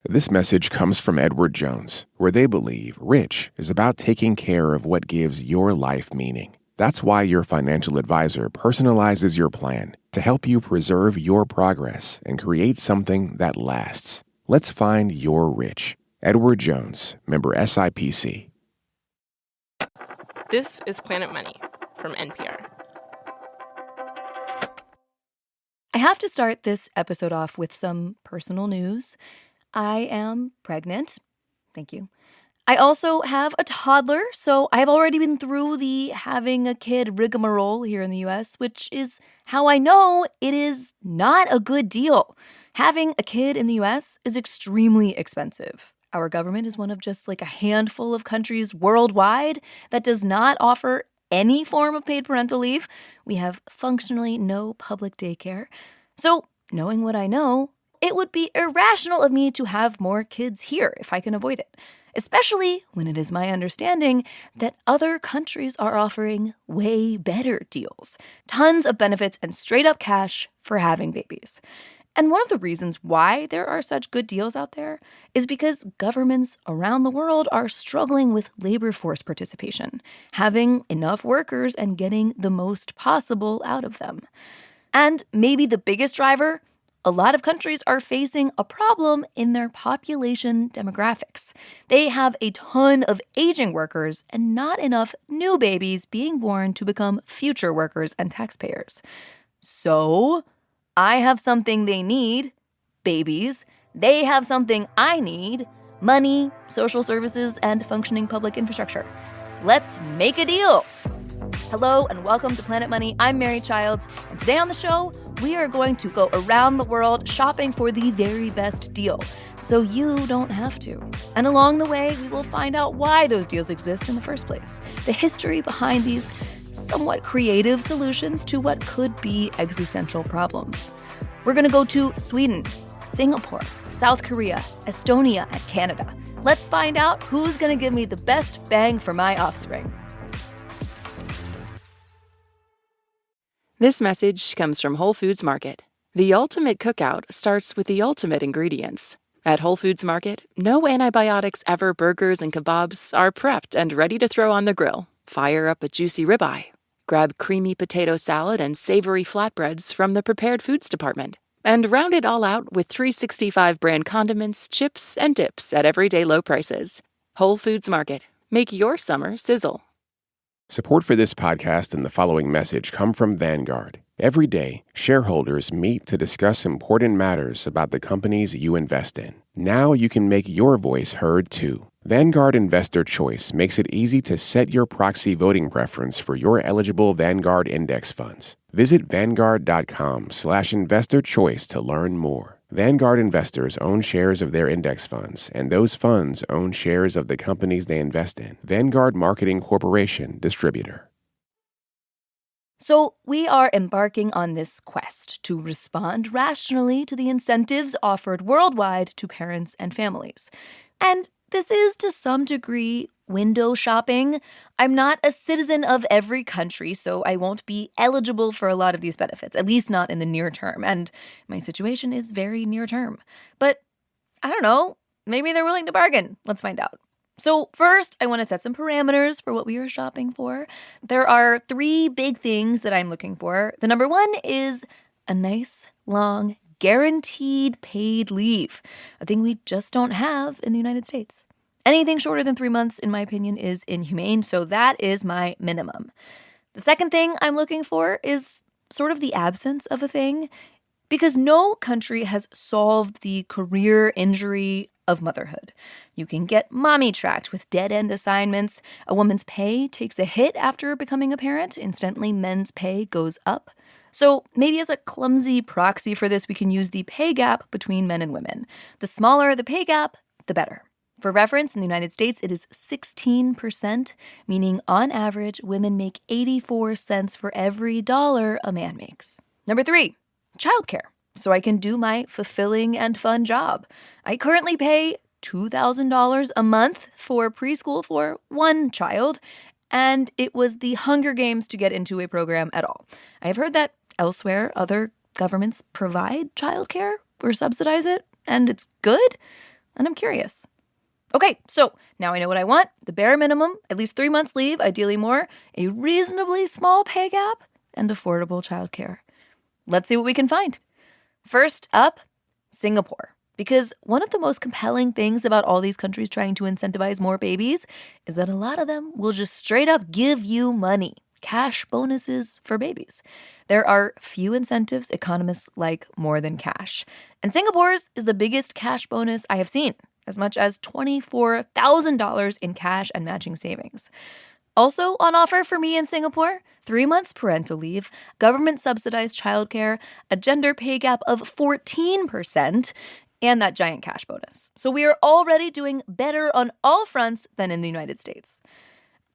This message comes from Edward Jones, where they believe rich is about taking care of what gives your life meaning. That's why your financial advisor personalizes your plan to help you preserve your progress and create something that lasts. Let's find your rich. Edward Jones, member SIPC. This is Planet Money from NPR. I have to start this episode off with some personal news. I am pregnant. Thank you. I also have a toddler, so I've already been through the having a kid rigmarole here in the US, which is how I know it is not a good deal. Having a kid in the US is extremely expensive. Our government is one of just like a handful of countries worldwide that does not offer any form of paid parental leave. We have functionally no public daycare. So, knowing what I know, it would be irrational of me to have more kids here if I can avoid it, especially when it is my understanding that other countries are offering way better deals. Tons of benefits and straight-up cash for having babies. And one of the reasons why there are such good deals out there is because governments around the world are struggling with labor force participation, having enough workers and getting the most possible out of them. And maybe the biggest driver, a lot of countries are facing a problem in their population demographics. They have a ton of aging workers and not enough new babies being born to become future workers and taxpayers. So, I have something they need, babies. They have something I need, money, social services, and functioning public infrastructure. Let's make a deal. Hello and welcome to Planet Money. I'm Mary Childs, and today on the show, we are going to go around the world shopping for the very best deal, so you don't have to. And along the way, we will find out why those deals exist in the first place, the history behind these somewhat creative solutions to what could be existential problems. We're going to go to Sweden, Singapore, South Korea, Estonia, and Canada. Let's find out who's going to give me the best bang for my offspring. This message comes from Whole Foods Market. The ultimate cookout starts with the ultimate ingredients. At Whole Foods Market, no antibiotics ever burgers and kebabs are prepped and ready to throw on the grill. Fire up a juicy ribeye. Grab creamy potato salad and savory flatbreads from the prepared foods department. And round it all out with 365 brand condiments, chips, and dips at everyday low prices. Whole Foods Market. Make your summer sizzle. Support for this podcast and the following message come from Vanguard. Every day, shareholders meet to discuss important matters about the companies you invest in. Now you can make your voice heard too. Vanguard Investor Choice makes it easy to set your proxy voting preference for your eligible Vanguard index funds. Visit Vanguard.com/investorchoice to learn more. Vanguard investors own shares of their index funds, and those funds own shares of the companies they invest in. Vanguard Marketing Corporation, distributor. So we are embarking on this quest to respond rationally to the incentives offered worldwide to parents and families. And this is, to some degree, window shopping. I'm not a citizen of every country, so I won't be eligible for a lot of these benefits, at least not in the near term. And my situation is very near term. But I don't know, maybe they're willing to bargain. Let's find out. So first, I want to set some parameters for what we are shopping for. There are 3 big things that I'm looking for. The number 1 is a nice, long, guaranteed paid leave, a thing we just don't have in the United States. Anything shorter than 3 months, in my opinion, is inhumane, so that is my minimum. The second thing I'm looking for is sort of the absence of a thing, because no country has solved the career injury of motherhood. You can get mommy tracked with dead-end assignments. A woman's pay takes a hit after becoming a parent. Incidentally, men's pay goes up. So maybe as a clumsy proxy for this, we can use the pay gap between men and women. The smaller the pay gap, the better. For reference, in the United States, it is 16%, meaning on average, women make 84 cents for every dollar a man makes. Number 3, childcare, so I can do my fulfilling and fun job. I currently pay $2,000 a month for preschool for 1 child, and it was the Hunger Games to get into a program at all. I have heard that elsewhere, other governments provide childcare or subsidize it, and it's good. And I'm curious. Okay, so now I know what I want. The bare minimum, at least 3 months leave, ideally more, a reasonably small pay gap, and affordable childcare. Let's see what we can find. First up, Singapore. Because one of the most compelling things about all these countries trying to incentivize more babies is that a lot of them will just straight up give you money, cash bonuses for babies. There are few incentives economists like more than cash. And Singapore's is the biggest cash bonus I have seen, as much as $24,000 in cash and matching savings. Also on offer for me in Singapore, 3 months parental leave, government-subsidized childcare, a gender pay gap of 14%, and that giant cash bonus. So we are already doing better on all fronts than in the United States.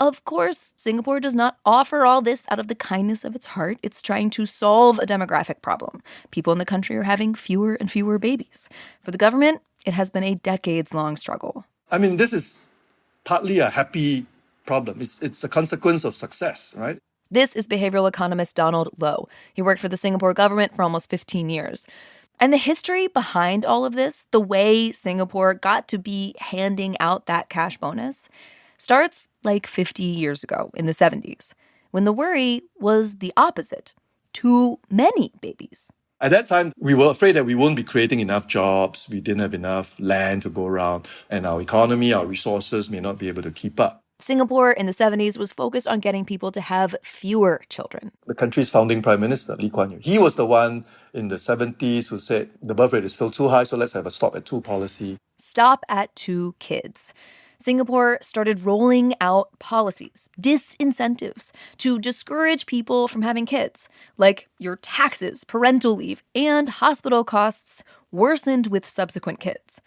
Of course, Singapore does not offer all this out of the kindness of its heart. It's trying to solve a demographic problem. People in the country are having fewer and fewer babies. For the government, it has been a decades-long struggle. I mean, this is partly a happy problem. It's a consequence of success, right? This is behavioral economist Donald Low. He worked for the Singapore government for almost 15 years. And the history behind all of this, the way Singapore got to be handing out that cash bonus, starts like 50 years ago in the 70s, when the worry was the opposite: too many babies. At that time, we were afraid that we won't be creating enough jobs, we didn't have enough land to go around, and our economy, our resources may not be able to keep up. Singapore in the 70s was focused on getting people to have fewer children. The country's founding prime minister, Lee Kuan Yew, he was the one in the 70s who said the birth rate is still too high, so let's have a stop at 2 policy. Stop at 2 kids. Singapore started rolling out policies, disincentives, to discourage people from having kids, like your taxes, parental leave, and hospital costs worsened with subsequent kids.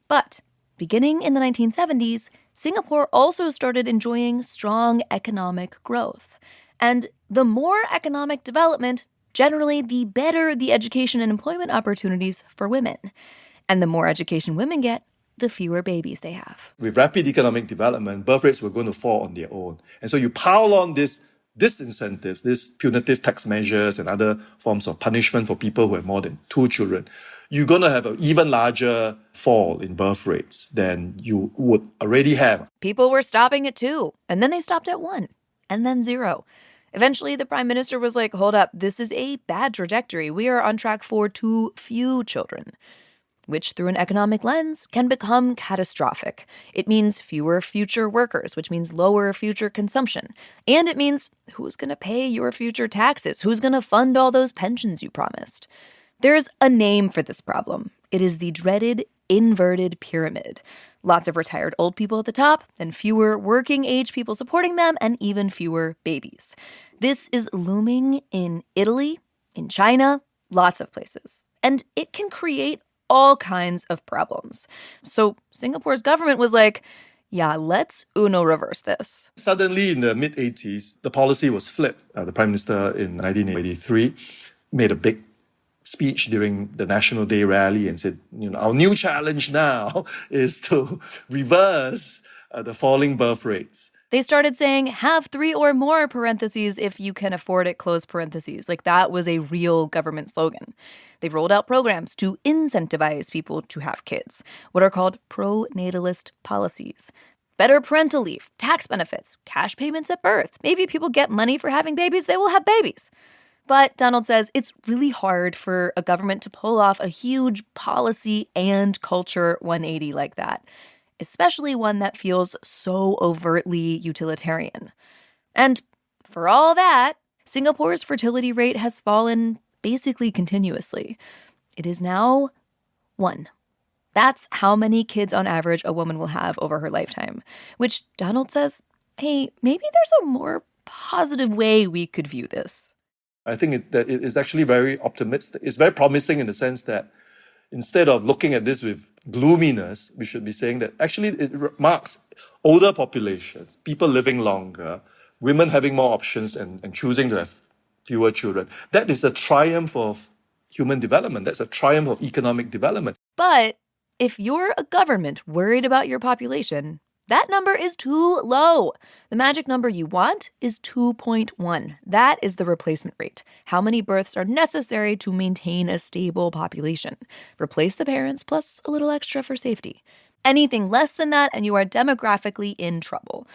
But beginning in the 1970s, Singapore also started enjoying strong economic growth. And the more economic development, generally the better the education and employment opportunities for women. And the more education women get, the fewer babies they have. With rapid economic development, birth rates were going to fall on their own. And so you pile on these disincentives, these punitive tax measures and other forms of punishment for people who have more than 2 children, you're going to have an even larger fall in birth rates than you would already have. People were stopping at 2, and then they stopped at 1, and then 0. Eventually, the prime minister was like, hold up, this is a bad trajectory. We are on track for too few children, which through an economic lens can become catastrophic. It means fewer future workers, which means lower future consumption. And it means who's going to pay your future taxes? Who's going to fund all those pensions you promised? There's a name for this problem. It is the dreaded inverted pyramid. Lots of retired old people at the top, and fewer working age people supporting them, and even fewer babies. This is looming in Italy, in China, lots of places. And it can create all kinds of problems. So Singapore's government was like, yeah, let's Uno reverse this. Suddenly, in the mid-80s, the policy was flipped. The Prime Minister in 1983 made a big speech during the National Day rally and said, our new challenge now is to reverse the falling birth rates. They started saying, have 3 or more parentheses if you can afford it, close parentheses. Like that was a real government slogan. They rolled out programs to incentivize people to have kids, what are called pro-natalist policies. Better parental leave, tax benefits, cash payments at birth. Maybe people get money for having babies, they will have babies. But Donald says it's really hard for a government to pull off a huge policy and culture 180 like that, especially one that feels so overtly utilitarian. And for all that, Singapore's fertility rate has fallen basically continuously. It is now 1. That's how many kids on average a woman will have over her lifetime, which Donald says, hey, maybe there's a more positive way we could view this. I think that it is actually very optimistic. It's very promising in the sense that instead of looking at this with gloominess, we should be saying that actually it marks older populations, people living longer, women having more options and choosing to have fewer children. That is a triumph of human development. That's a triumph of economic development. But if you're a government worried about your population, That number is too low. The magic number you want is 2.1. That is the replacement rate. How many births are necessary to maintain a stable population? Replace the parents plus a little extra for safety. Anything less than that, and you are demographically in trouble.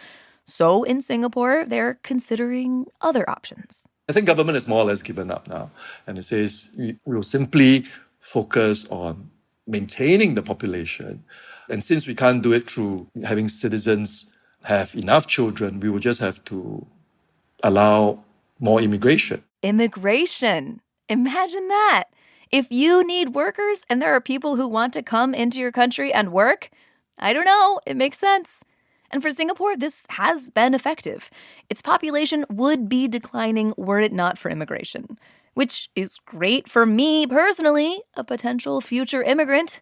So in Singapore, they're considering other options. I think government has more or less given up now. And it says we will simply focus on maintaining the population. And since we can't do it through having citizens have enough children, we will just have to allow more immigration. Immigration. Imagine that. If you need workers and there are people who want to come into your country and work, I don't know, it makes sense. And for Singapore, this has been effective. Its population would be declining were it not for immigration, which is great for me personally, a potential future immigrant.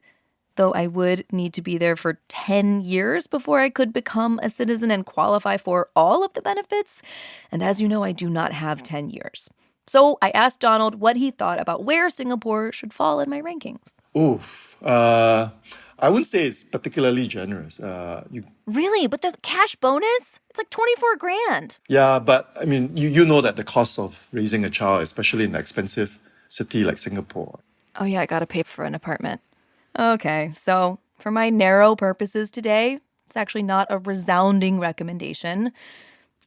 Though I would need to be there for 10 years before I could become a citizen and qualify for all of the benefits. And as you know, I do not have 10 years. So I asked Donald what he thought about where Singapore should fall in my rankings. I wouldn't say it's particularly generous. Really? But the cash bonus? It's like 24 grand. Yeah, but I mean, you know that the cost of raising a child, especially in an expensive city like Singapore. Oh yeah, I gotta pay for an apartment. Okay, so for my narrow purposes today, it's actually not a resounding recommendation.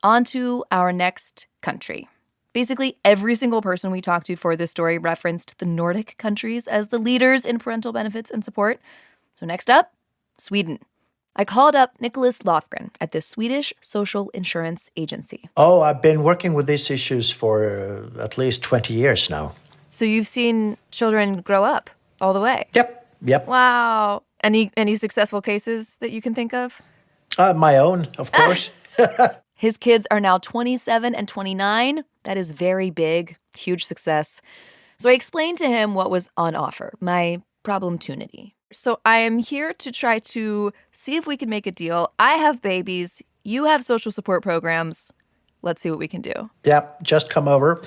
On to our next country. Basically, every single person we talked to for this story referenced the Nordic countries as the leaders in parental benefits and support. So next up, Sweden. I called up Nicholas Lothgren at the Swedish Social Insurance Agency. Oh, I've been working with these issues for at least 20 years now. So you've seen children grow up all the way? Yep. Wow. Any successful cases that you can think of? My own, of course. His kids are now 27 and 29. That is very big, huge success. So I explained to him what was on offer, my problemtunity. So I am here to try to see if we can make a deal. I have babies. You have social support programs. Let's see what we can do. Yep, just come over.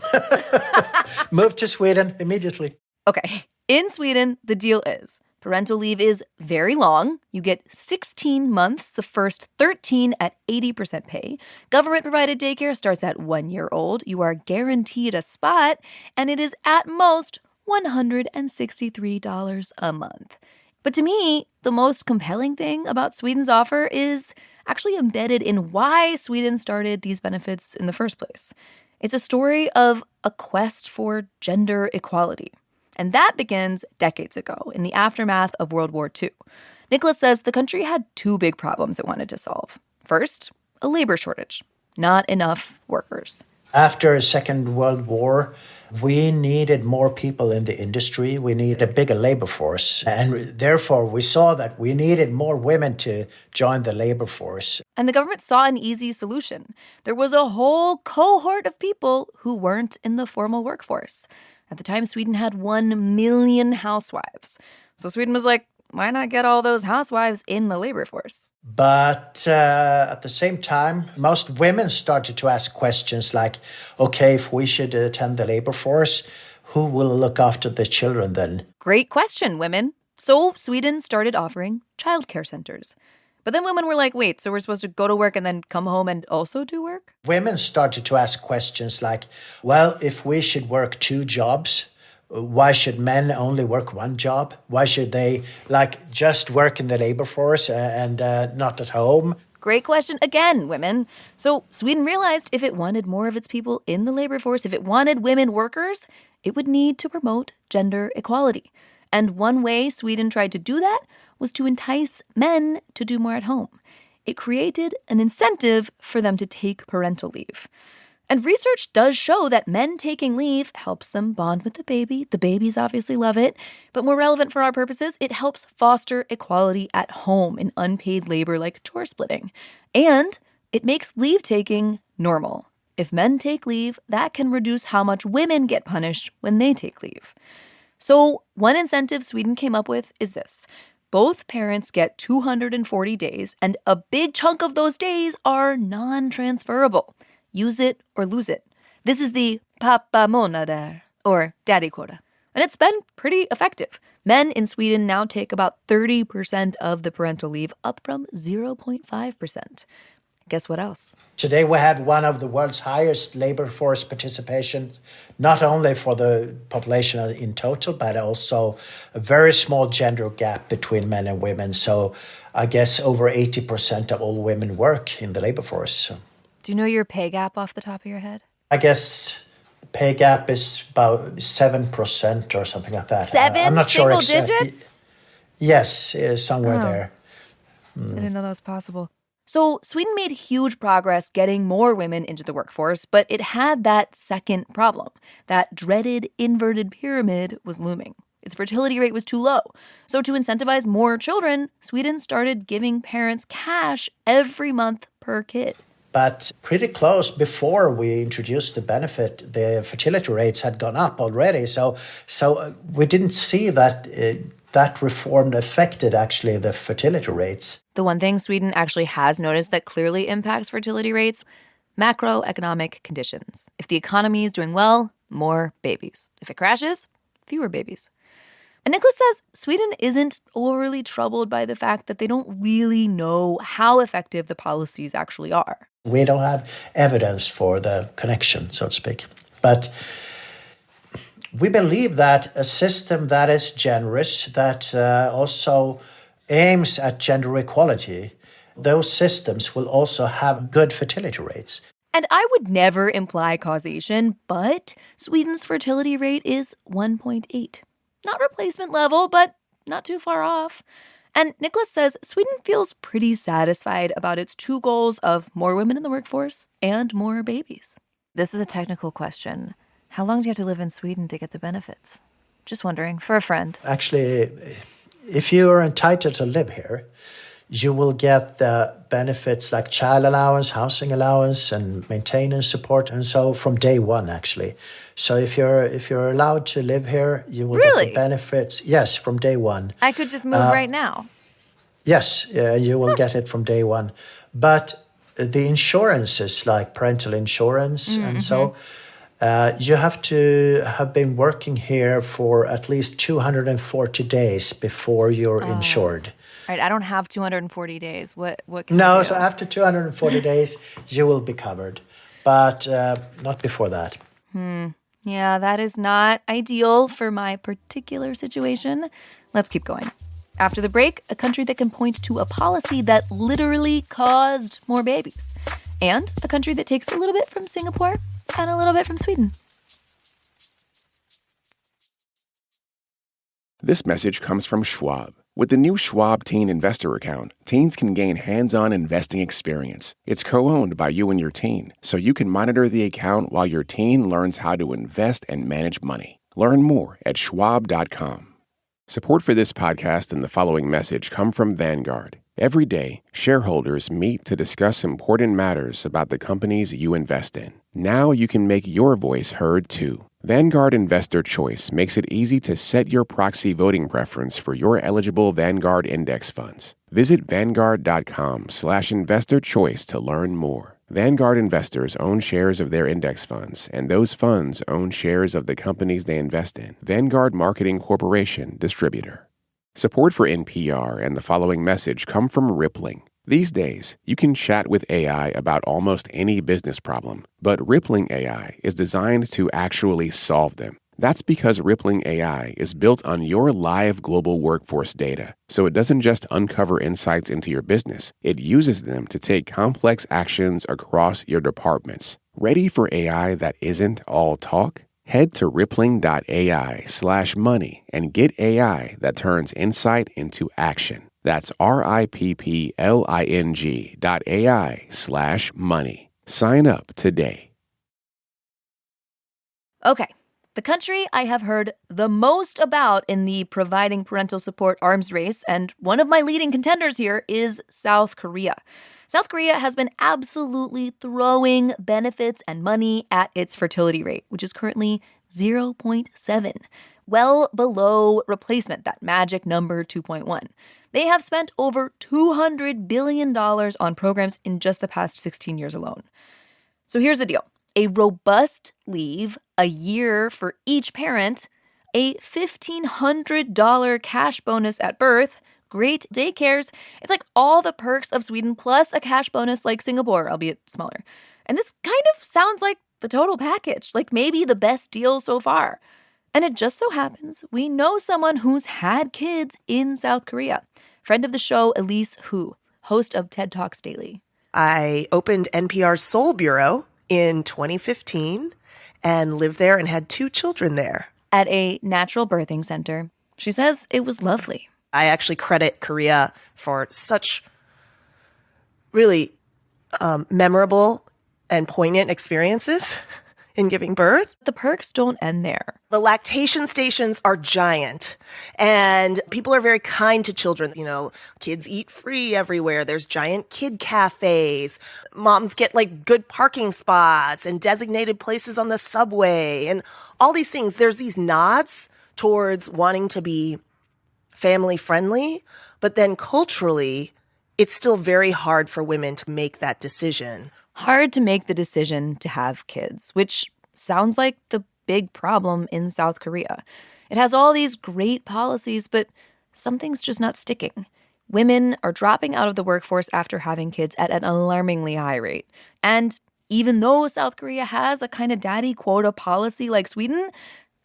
Move to Sweden immediately. Okay. In Sweden, the deal is parental leave is very long. You get 16 months, the first 13 at 80% pay. Government-provided daycare starts at 1 year old. You are guaranteed a spot, and it is at most $163 a month. But to me, the most compelling thing about Sweden's offer is actually embedded in why Sweden started these benefits in the first place. It's a story of a quest for gender equality. And that begins decades ago in the aftermath of World War II. Nicholas says the country had two big problems it wanted to solve. First, a labor shortage. Not enough workers. After the Second World War, we needed more people in the industry. We needed a bigger labor force. And therefore, we saw that we needed more women to join the labor force. And the government saw an easy solution. There was a whole cohort of people who weren't in the formal workforce. At the time, Sweden had 1 million housewives. So Sweden was like, why not get all those housewives in the labor force? But at the same time, most women started to ask questions like, okay, if we should attend the labor force, who will look after the children then? Great question, women. So Sweden started offering childcare centers. But then women were like, wait, so we're supposed to go to work and then come home and also do work? Women started to ask questions like, well, if we should work 2 jobs, why should men only work 1 job? Why should they just work in the labor force and not at home? Great question again, women. So Sweden realized if it wanted more of its people in the labor force, if it wanted women workers, it would need to promote gender equality. And one way Sweden tried to do that was to entice men to do more at home. It created an incentive for them to take parental leave. And research does show that men taking leave helps them bond with the baby. The babies obviously love it. But more relevant for our purposes, it helps foster equality at home in unpaid labor like chore splitting. And it makes leave taking normal. If men take leave, that can reduce how much women get punished when they take leave. So one incentive Sweden came up with is this. Both parents get 240 days, and a big chunk of those days are non-transferable. Use it or lose it. This is the pappamånader, or daddy quota. And it's been pretty effective. Men in Sweden now take about 30% of the parental leave, up from 0.5%. Guess what else? Today we have one of the world's highest labor force participation, not only for the population in total, but also a very small gender gap between men and women. So I guess over 80% of all women work in the labor force. So Do you know your pay gap off the top of your head? I guess pay gap is about 7% or something like that. I'm not sure Single exactly. digits? Yes, somewhere there. I didn't know that was possible. So Sweden made huge progress getting more women into the workforce, but it had that second problem. That dreaded inverted pyramid was looming. Its fertility rate was too low. So to incentivize more children, Sweden started giving parents cash every month per kid. But pretty close before we introduced the benefit, the fertility rates had gone up already. So we didn't see that that reform affected actually the fertility rates. The one thing Sweden actually has noticed that clearly impacts fertility rates, macroeconomic conditions. If the economy is doing well, more babies. If it crashes, fewer babies. And Nicholas says Sweden isn't overly troubled by the fact that they don't really know how effective the policies actually are. We don't have evidence for the connection, so to speak. But we believe that a system that is generous, that also aims at gender equality, those systems will also have good fertility rates. And I would never imply causation, but Sweden's fertility rate is 1.8. Not replacement level, but not too far off. And Nicholas says Sweden feels pretty satisfied about its two goals of more women in the workforce and more babies. This is a technical question. How long do you have to live in Sweden to get the benefits? Just wondering, for a friend. Actually, if you are entitled to live here, you will get the benefits like child allowance, housing allowance, and maintenance support, and so from day one, actually. So if you're allowed to live here, you will get the benefits. Yes, from day one. I could just move right now. Yes, you will get it from day one. But the insurances, like parental insurance and so, you have to have been working here for at least 240 days before you're insured. Right, I don't have 240 days. What can No, I do? so after 240 days, you will be covered. But not before that. Yeah, that is not ideal for my particular situation. Let's keep going. After the break, a country that can point to a policy that literally caused more babies. And a country that takes a little bit from Singapore and a little bit from Sweden. This message comes from Schwab. With the new Schwab Teen Investor Account, teens can gain hands-on investing experience. It's co-owned by you and your teen, so you can monitor the account while your teen learns how to invest and manage money. Learn more at schwab.com. Support for this podcast and the following message come from Vanguard. Every day, shareholders meet to discuss important matters about the companies you invest in. Now you can make your voice heard too. Vanguard Investor Choice makes it easy to set your proxy voting preference for your eligible Vanguard index funds. Visit Vanguard.com/investor choice to learn more. Vanguard investors own shares of their index funds, and those funds own shares of the companies they invest in. Vanguard Marketing Corporation, Distributor. Support for NPR and the following message come from Rippling. These days, you can chat with AI about almost any business problem, but Rippling AI is designed to actually solve them. That's because Rippling AI is built on your live global workforce data, so it doesn't just uncover insights into your business, it uses them to take complex actions across your departments. Ready for AI that isn't all talk? Head to rippling.ai/money and get AI that turns insight into action. That's rippling.ai/money. Sign up today. Okay, the country I have heard the most about in the providing parental support arms race, and one of my leading contenders here, is South Korea. South Korea has been absolutely throwing benefits and money at its fertility rate, which is currently 0.7, well below replacement, that magic number 2.1. They have spent over $200 billion on programs in just the past 16 years alone. So here's the deal. A robust leave, a year for each parent, a $1,500 cash bonus at birth, great daycares. It's like all the perks of Sweden plus a cash bonus like Singapore, albeit smaller. And this kind of sounds like the total package, like maybe the best deal so far. And it just so happens we know someone who's had kids in South Korea. Friend of the show, Elise Hu, host of TED Talks Daily. I opened NPR's Seoul Bureau in 2015 and lived there and had 2 children there. At a natural birthing center, she says it was lovely. I actually credit Korea for such really memorable and poignant experiences in giving birth. The perks don't end there. The lactation stations are giant, and people are very kind to children. You know, kids eat free everywhere. There's giant kid cafes. Moms get like good parking spots and designated places on the subway and all these things. There's these nods towards wanting to be family friendly, but then culturally, it's still very hard for women to make that decision. Hard to make the decision to have kids, which sounds like the big problem in South Korea. It has all these great policies, but something's just not sticking. Women are dropping out of the workforce after having kids at an alarmingly high rate. And even though South Korea has a kind of daddy quota policy like Sweden,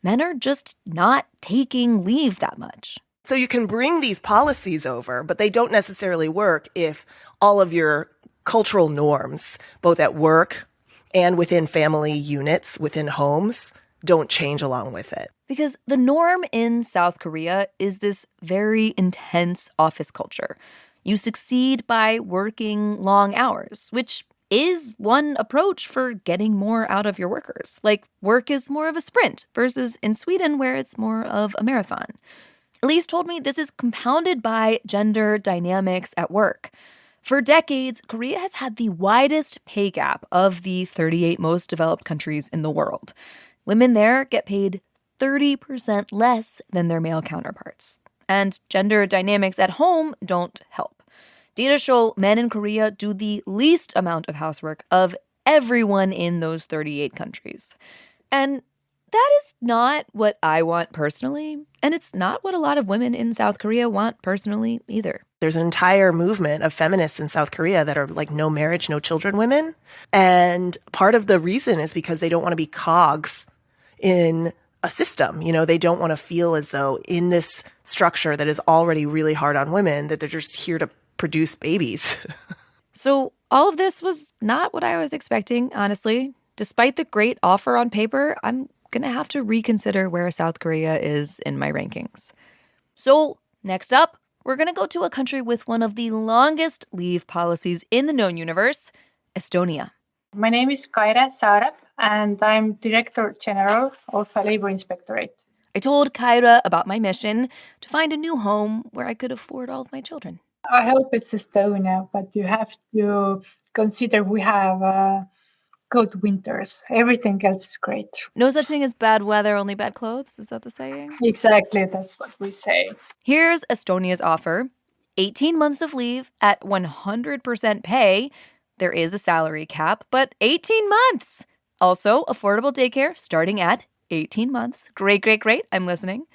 men are just not taking leave that much. So you can bring these policies over, but they don't necessarily work if all of your cultural norms, both at work and within family units, within homes, don't change along with it. Because the norm in South Korea is this very intense office culture. You succeed by working long hours, which is one approach for getting more out of your workers. Like, work is more of a sprint versus in Sweden, where it's more of a marathon. Elise told me this is compounded by gender dynamics at work. For decades, Korea has had the widest pay gap of the 38 most developed countries in the world. Women there get paid 30% less than their male counterparts. And gender dynamics at home don't help. Data show men in Korea do the least amount of housework of everyone in those 38 countries. And that is not what I want personally, and it's not what a lot of women in South Korea want personally either. There's an entire movement of feminists in South Korea that are like no marriage, no children women. And part of the reason is because they don't want to be cogs in a system. You know, they don't want to feel as though in this structure that is already really hard on women, that they're just here to produce babies. So all of this was not what I was expecting, honestly. Despite the great offer on paper, I'm going to have to reconsider where South Korea is in my rankings. So next up, we're going to go to a country with one of the longest leave policies in the known universe, Estonia. My name is Kaire Saarep, and I'm Director General of a Labor Inspectorate. I told Kaira about my mission to find a new home where I could afford all of my children. I hope it's Estonia, but you have to consider we have cold winters. Everything else is great. No such thing as bad weather, only bad clothes. Is that the saying? Exactly, that's what we say. Here's Estonia's offer. 18 months of leave at 100% pay. There is a salary cap, but 18 months. Also, affordable daycare starting at 18 months. Great, great, great. I'm listening.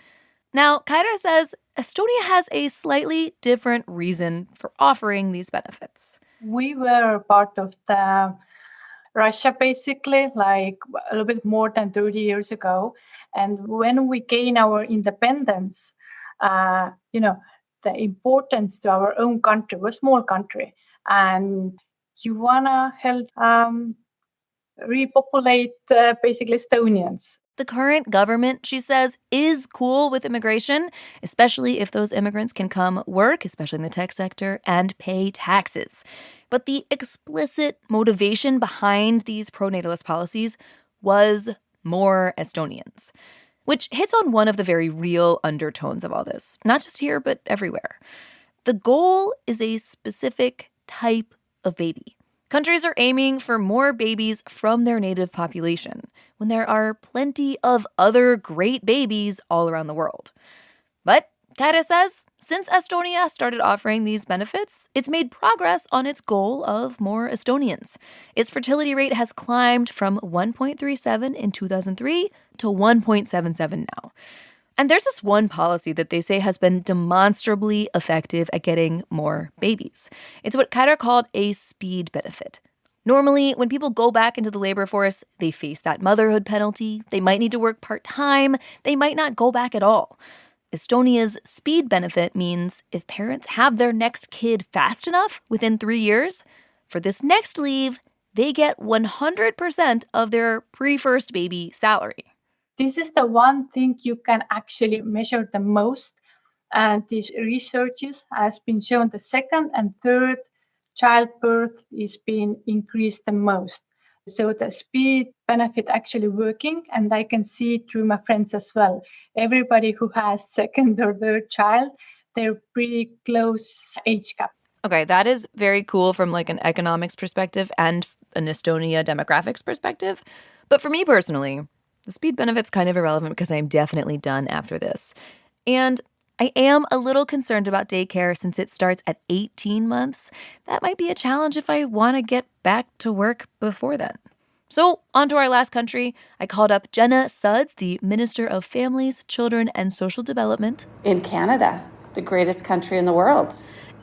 Now, Kaira says Estonia has a slightly different reason for offering these benefits. We were part of the Russia, basically, like a little bit more than 30 years ago. And when we gained our independence, the importance to our own country, we're a small country, and you want to help repopulate basically Estonians. The current government, she says, is cool with immigration, especially if those immigrants can come work, especially in the tech sector, and pay taxes. But the explicit motivation behind these pro-natalist policies was more Estonians, which hits on one of the very real undertones of all this, not just here, but everywhere. The goal is a specific type of baby. Countries are aiming for more babies from their native population when there are plenty of other great babies all around the world. But Kaira says since Estonia started offering these benefits, it's made progress on its goal of more Estonians. Its fertility rate has climbed from 1.37 in 2003 to 1.77 now. And there's this one policy that they say has been demonstrably effective at getting more babies. It's what kind of called a speed benefit. Normally, when people go back into the labor force, they face that motherhood penalty. They might need to work part-time. They might not go back at all. Estonia's speed benefit means if parents have their next kid fast enough within 3 years, for this next leave, they get 100% of their pre-first baby salary. This is the one thing you can actually measure the most. And these researches has been shown the second and third childbirth is being increased the most. So the speed benefit actually working, and I can see it through my friends as well. Everybody who has second or third child, they're pretty close age gap. Okay, that is very cool from like an economics perspective and an Estonia demographics perspective. But for me personally, the speed benefit's kind of irrelevant because I'm definitely done after this. And I am a little concerned about daycare since it starts at 18 months. That might be a challenge if I want to get back to work before then. So, on to our last country. I called up Jenna Suds, the Minister of Families, Children, and Social Development. In Canada, the greatest country in the world.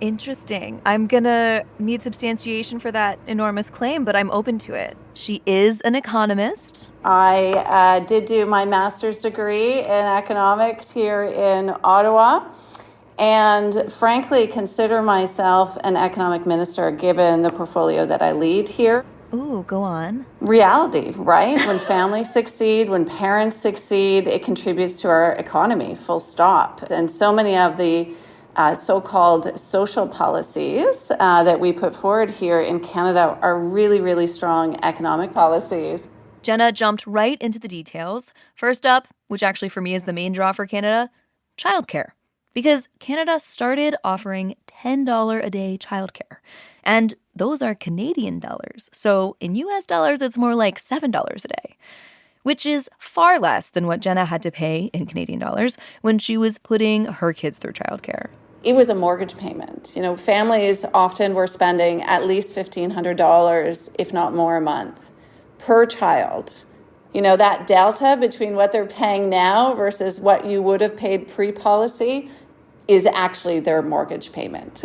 Interesting. I'm gonna need substantiation for that enormous claim, but I'm open to it. She is an economist. I did do my master's degree in economics here in Ottawa, and frankly consider myself an economic minister given the portfolio that I lead here. Ooh, go on. Reality, right? When families succeed, when parents succeed, it contributes to our economy, full stop. And so many of the so-called social policies that we put forward here in Canada are really, really strong economic policies. Jenna jumped right into the details. First up, which actually for me is the main draw for Canada, childcare. Because Canada started offering $10 a day childcare. And those are Canadian dollars. So in US dollars, it's more like $7 a day, which is far less than what Jenna had to pay in Canadian dollars when she was putting her kids through childcare. It was a mortgage payment. You know, families often were spending at least $1,500, if not more, a month per child. You know, that delta between what they're paying now versus what you would have paid pre-policy is actually their mortgage payment.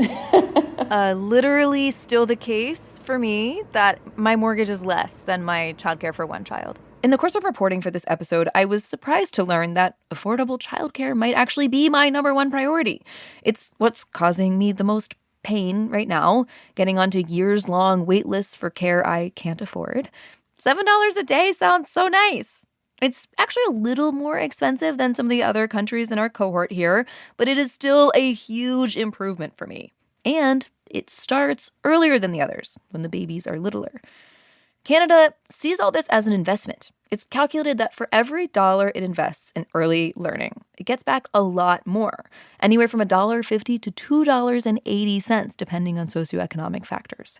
Literally still the case for me that my mortgage is less than my childcare for one child. In the course of reporting for this episode, I was surprised to learn that affordable childcare might actually be my number one priority. It's what's causing me the most pain right now, getting onto years-long wait lists for care I can't afford. $7 a day sounds so nice. It's actually a little more expensive than some of the other countries in our cohort here, but it is still a huge improvement for me. And it starts earlier than the others, when the babies are littler. Canada sees all this as an investment. It's calculated that for every dollar it invests in early learning, it gets back a lot more, anywhere from $1.50 to $2.80, depending on socioeconomic factors.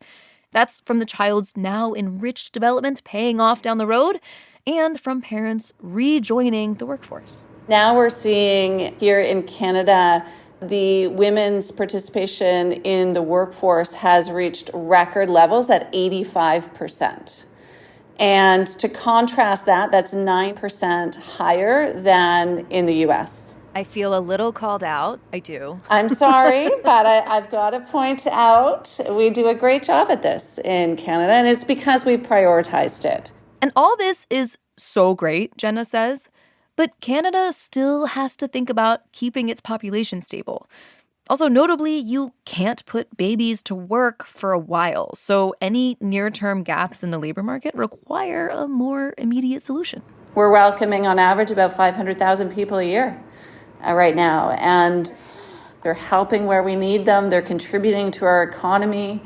That's from the child's now enriched development paying off down the road, and from parents rejoining the workforce. Now we're seeing here in Canada, the women's participation in the workforce has reached record levels at 85%. And to contrast that, that's 9% higher than in the US. I feel a little called out. I do. I'm sorry, but I've got to point out we do a great job at this in Canada, and it's because we've prioritized it. And all this is so great, Jenna says, but Canada still has to think about keeping its population stable. Also, notably, you can't put babies to work for a while, so any near-term gaps in the labor market require a more immediate solution. We're welcoming, on average, about 500,000 people a year right now, and they're helping where we need them. They're contributing to our economy.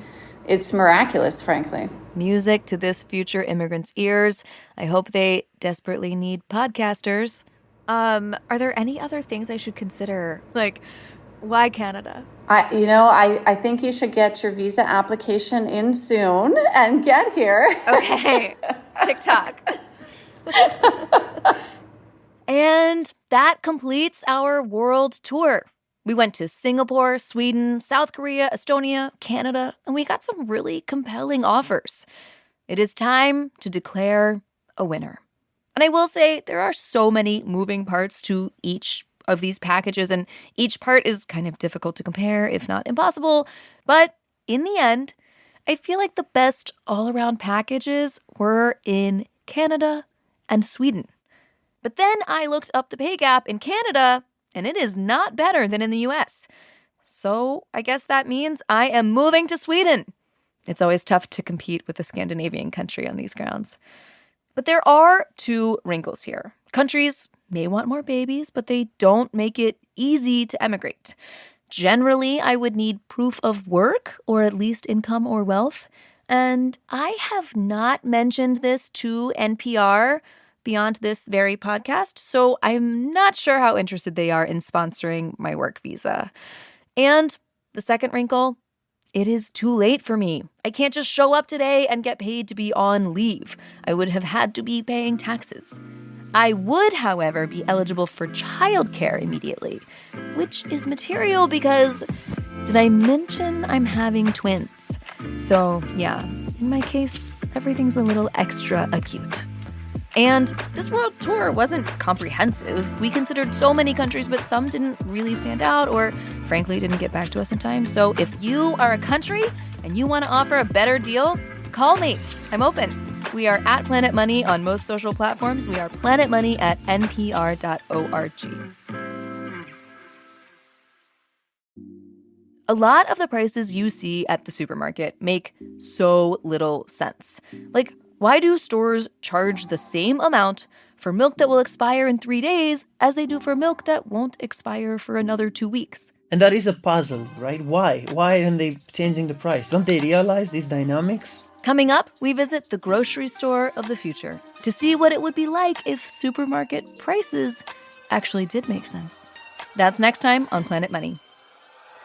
It's miraculous, frankly. Music to this future immigrant's ears. I hope they desperately need podcasters. Are there any other things I should consider? Like, why Canada? I think you should get your visa application in soon and get here. Okay, TikTok. And that completes our world tour. We went to Singapore, Sweden, South Korea, Estonia, Canada, and we got some really compelling offers. It is time to declare a winner. And I will say there are so many moving parts to each of these packages, and each part is kind of difficult to compare, if not impossible. But in the end, I feel like the best all-around packages were in Canada and Sweden. But then I looked up the pay gap in Canada, and it is not better than in the US. So I guess that means I am moving to Sweden. It's always tough to compete with a Scandinavian country on these grounds. But there are two wrinkles here. Countries may want more babies, but they don't make it easy to emigrate. Generally, I would need proof of work, or at least income or wealth. And I have not mentioned this to NPR beyond this very podcast, so I'm not sure how interested they are in sponsoring my work visa. And the second wrinkle, it is too late for me. I can't just show up today and get paid to be on leave. I would have had to be paying taxes. I would, however, be eligible for childcare immediately, which is material because, did I mention I'm having twins? So, yeah, in my case, everything's a little extra acute. And this world tour wasn't comprehensive. We considered so many countries, but some didn't really stand out or, frankly, didn't get back to us in time. So if you are a country and you want to offer a better deal, call me. I'm open. We are at Planet Money on most social platforms. We are planetmoney@npr.org. A lot of the prices you see at the supermarket make so little sense. Like, why do stores charge the same amount for milk that will expire in 3 days as they do for milk that won't expire for another 2 weeks? And that is a puzzle, right? Why? Why aren't they changing the price? Don't they realize these dynamics? Coming up, we visit the grocery store of the future to see what it would be like if supermarket prices actually did make sense. That's next time on Planet Money.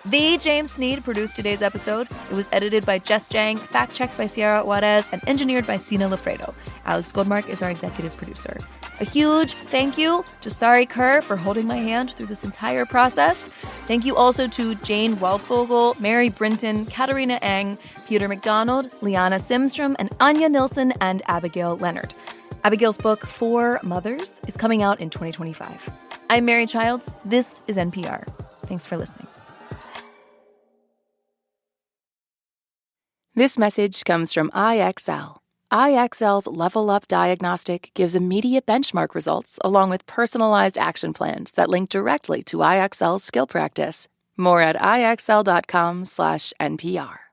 The James Sneed produced today's episode. It was edited by Jess Jang, fact-checked by Sierra Juarez, and engineered by Sina Lafredo. Alex Goldmark is our executive producer. A huge thank you to Sari Kerr for holding my hand through this entire process. Thank you also to Jane Waldvogel, Mary Brinton, Katarina Eng, Peter McDonald, Liana Simstrom, and Anya Nilsson and Abigail Leonard. Abigail's book, For Mothers, is coming out in 2025. I'm Mary Childs. This is NPR. Thanks for listening. This message comes from IXL. IXL's Level Up Diagnostic gives immediate benchmark results along with personalized action plans that link directly to IXL's skill practice. More at IXL.com/NPR.